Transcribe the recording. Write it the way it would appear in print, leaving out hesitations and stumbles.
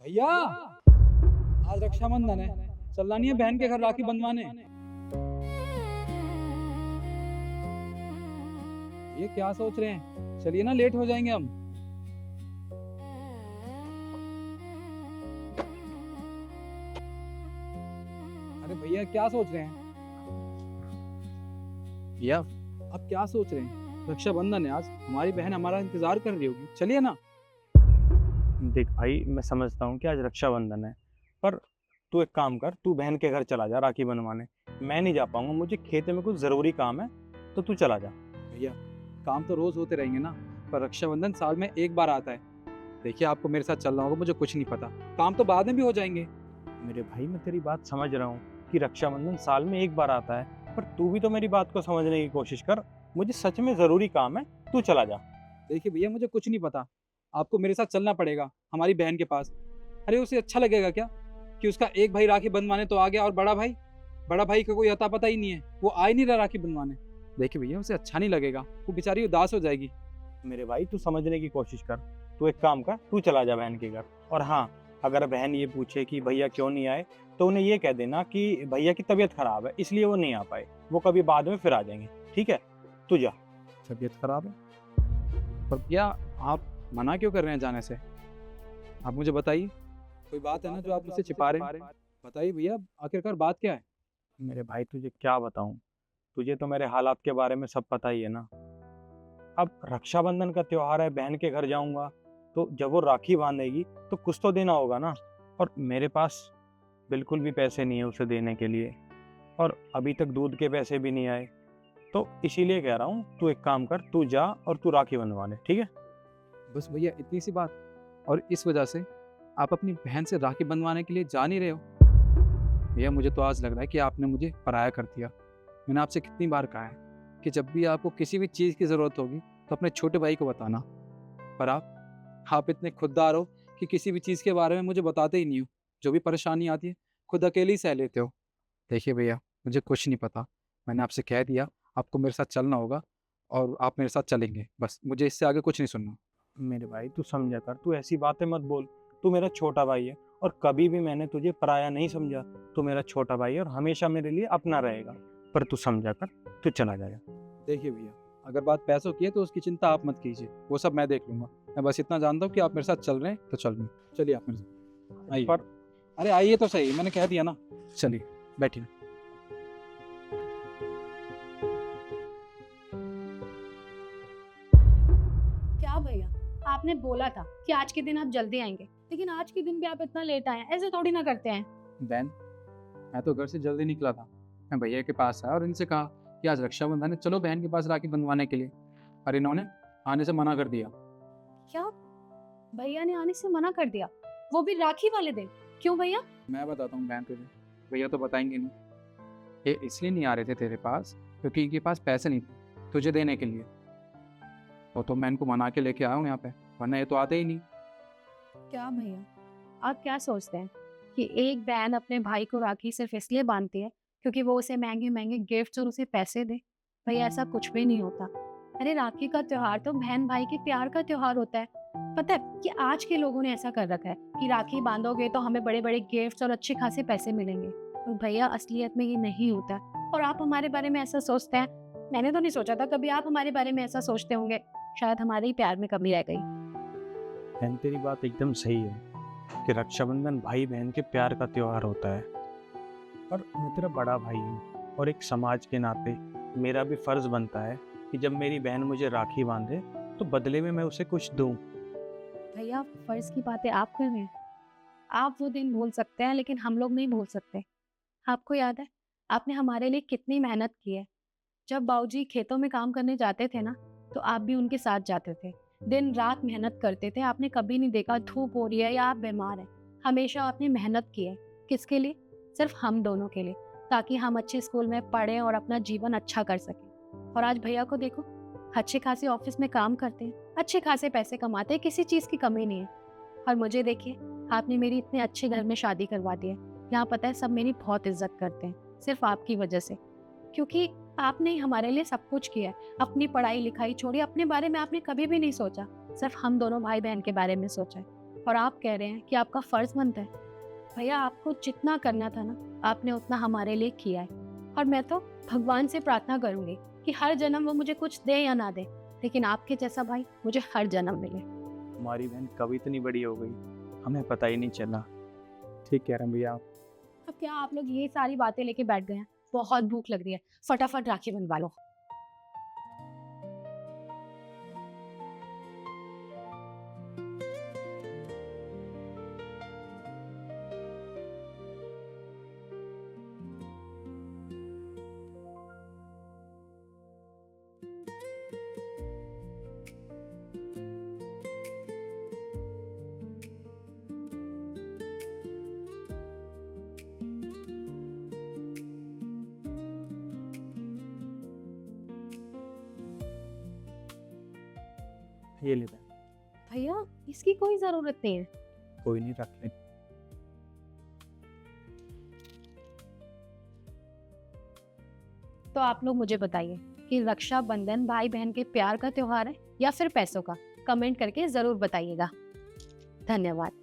भैया, आज रक्षाबंधन है, चलना नहीं है बहन के घर राखी बंधवाने? ये क्या सोच रहे हैं? चलिए ना, लेट हो जाएंगे हम। अरे भैया, क्या सोच रहे हैं? भैया, आप क्या सोच रहे हैं? रक्षाबंधन है आज, हमारी बहन हमारा इंतजार कर रही होगी, चलिए ना। देख भाई, मैं समझता हूँ कि आज रक्षाबंधन है, पर तू एक काम कर, तू बहन के घर चला जा राखी बनवाने। मैं नहीं जा पाऊंगा, मुझे खेत में कुछ ज़रूरी काम है, तो तू चला जा। भैया, काम तो रोज होते रहेंगे ना, पर रक्षाबंधन साल में एक बार आता है। देखिए, आपको मेरे साथ चलना होगा, मुझे कुछ नहीं पता, काम तो बाद में भी हो जाएंगे। मेरे भाई, मैं तेरी बात समझ रहा हूँ कि रक्षाबंधन साल में एक बार आता है, पर तू भी तो मेरी बात को समझने की कोशिश कर। मुझे सच में ज़रूरी काम है, तू चला जा। देखिए भैया, मुझे कुछ नहीं पता, आपको मेरे साथ चलना पड़ेगा हमारी बहन के पास। अरे उसे अच्छा लगेगा क्या कि उसका एक भाई राखी बंधवाने तो आ गया, और बड़ा भाई का कोई अता पता ही नहीं है, वो आ ही नहीं रहा राखी बंधवाने। देखिए भैया, उसे अच्छा नहीं लगेगा, वो बेचारी उदास हो जाएगी। मेरे भाई, तू समझने की कोशिश कर। तू एक काम कर, तू चला जा बहन के घर। और हाँ, अगर बहन ये पूछे कि भैया क्यों नहीं आए, तो उन्हें ये कह देना कि भैया की तबीयत खराब है, इसलिए वो नहीं आ पाए। वो कभी बाद में फिर आ जाएंगे, ठीक है? तू जा। तबीयत खराब है? पर भैया, आप मना क्यों कर रहे हैं जाने से? आप मुझे बताइए, कोई बात है ना जो आप मुझसे छिपा रहे हैं? बताइए भैया, आखिरकार बात क्या है? मेरे भाई, तुझे क्या बताऊं? तुझे तो मेरे हालात के बारे में सब पता ही है ना। अब रक्षाबंधन का त्योहार है, बहन के घर जाऊंगा, तो जब वो राखी बांधेगी तो कुछ तो देना होगा ना। और मेरे पास बिल्कुल भी पैसे नहीं है उसे देने के लिए, और अभी तक दूध के पैसे भी नहीं आए। तो इसीलिए कह रहा हूँ, तू एक काम कर, तू जा और तू राखी बंधवा ले, ठीक है? बस भैया, इतनी सी बात? और इस वजह से आप अपनी बहन से राखी बंधवाने के लिए जा नहीं रहे हो? भैया, मुझे तो आज लग रहा है कि आपने मुझे पराया कर दिया। मैंने आपसे कितनी बार कहा है कि जब भी आपको किसी भी चीज़ की ज़रूरत होगी तो अपने छोटे भाई को बताना, पर आप इतने खुददार हो कि किसी भी चीज़ के बारे में मुझे बताते ही नहीं हो। जो भी परेशानी आती है, खुद अकेले ही सह लेते हो। देखिए भैया, मुझे कुछ नहीं पता, मैंने आपसे कह दिया, आपको मेरे साथ चलना होगा और आप मेरे साथ चलेंगे, बस मुझे इससे आगे कुछ नहीं सुनना। मेरे भाई, तू समझा कर, तू ऐसी बातें मत बोल। तू मेरा छोटा भाई है, और कभी भी मैंने तुझे पराया नहीं समझा। तू मेरा छोटा भाई है और हमेशा मेरे लिए अपना रहेगा। पर तू समझा कर, तू चला जाएगा। देखिए भैया, अगर बात पैसों की है तो उसकी चिंता आप मत कीजिए, वो सब मैं देख लूँगा। मैं बस इतना जानता हूँ कि आप मेरे साथ चल रहे हैं तो चल रहे हैं। चलिए आप मेरे साथ आइए। पर अरे आइए तो सही, मैंने कह दिया ना। चलिए, बैठिए। क्या भैया, आपने बोला था कि आज के दिन आप जल्दी आएंगे, लेकिन आज के दिन भी आप इतना लेट आए हैं, ऐसे थोड़ी ना करते हैं। बहन, मैं तो घर से जल्दी निकला था, मैं भैया के पास आया और इनसे कहा कि आज रक्षाबंधन है, चलो बहन के पास राखी बंधवाने के लिए। और इन्होंने आने से मना कर दिया। क्या भैया ने आने से मना कर दिया, वो भी राखी वाले दिन? क्यों भैया? मैं बताता हूँ बहन तुझे, भैया तो बताएंगे नहीं। ये इसलिए नहीं आ रहे थे तेरे पास क्योंकि इनके पास पैसे नहीं थे तुझे देने के लिए। तो मैं इनको मना के लेके आया हूँ यहाँ पे, वरना ये तो आते ही नहीं। क्या भैया, आप क्या सोचते हैं कि एक बहन अपने भाई को राखी सिर्फ इसलिए बांधती है क्योंकि वो उसे महंगे महंगे गिफ्ट्स और उसे पैसे दे? भैया, ऐसा कुछ भी नहीं होता। अरे राखी का त्योहार तो बहन भाई के प्यार का त्योहार होता है। पता है कि आज के लोगों ने ऐसा कर रखा है कि राखी बांधोगे तो हमें बड़े बड़े गिफ्ट्स और अच्छे खासे पैसे मिलेंगे, और भैया असलियत में ये नहीं होता है। और आप हमारे बारे में ऐसा सोचते हैं, मैंने तो नहीं सोचा था कभी आप हमारे बारे में ऐसा सोचते होंगे। शायद हमारे ही प्यार में कमी रह गई। बहन, तेरी बात एकदम सही है कि रक्षाबंधन भाई बहन के प्यार का त्योहार होता है। पर मैं तेरा बड़ा भाई हूँ, और एक समाज के नाते मेरा भी फर्ज बनता है कि जब मेरी बहन मुझे राखी बांधे, तो बदले में मैं उसे कुछ दूं। भैया, फर्ज की बातें आप कर रहे हैं। आप वो दिन भूल सकते हैं लेकिन हम लोग नहीं भूल सकते। आपको याद है आपने हमारे लिए कितनी मेहनत की है? जब बाबूजी खेतों में काम करने जाते थे ना, तो आप भी उनके साथ जाते थे। दिन रात मेहनत करते थे, आपने कभी नहीं देखा धूप हो रही है या आप बीमार हैं। हमेशा आपने मेहनत की है। किसके लिए? सिर्फ हम दोनों के लिए, ताकि हम अच्छे स्कूल में पढ़ें और अपना जीवन अच्छा कर सकें। और आज भैया को देखो, अच्छे खासे ऑफिस में काम करते हैं, अच्छे खासे पैसे कमाते हैं, किसी चीज़ की कमी नहीं है। और मुझे देखिए, आपने मेरी इतने अच्छे घर में शादी करवा दी है। यहाँ पता है सब मेरी बहुत इज्जत करते हैं, सिर्फ आपकी वजह से। क्योंकि आपने ही हमारे लिए सब कुछ किया है। अपनी पढ़ाई लिखाई छोड़ी, अपने बारे में आपने कभी भी नहीं सोचा, सिर्फ हम दोनों भाई बहन के बारे में सोचा है। और आप कह रहे हैं कि आपका फर्ज बनता है। भैया आपको जितना करना था ना, आपने उतना हमारे लिए किया है। और मैं तो भगवान से प्रार्थना करूंगी कि हर जन्म वो मुझे कुछ दे या ना दे, लेकिन आपके जैसा भाई मुझे हर जन्म मिले। हमारी बहन कब इतनी बड़ी हो गई, हमें पता ही नहीं चला। ठीक कह रहे हैं भैया आप। अब क्या आप लोग ये सारी बातें लेके बैठ गए हैं? बहुत भूख लग रही है, फटाफट राखी बनवा लो। ये ले बहन, भैया इसकी कोई जरूरत नहीं है। कोई नहीं, रख ले। तो आप लोग मुझे बताइए कि रक्षाबंधन भाई बहन के प्यार का त्योहार है या फिर पैसों का? कमेंट करके जरूर बताइएगा। धन्यवाद।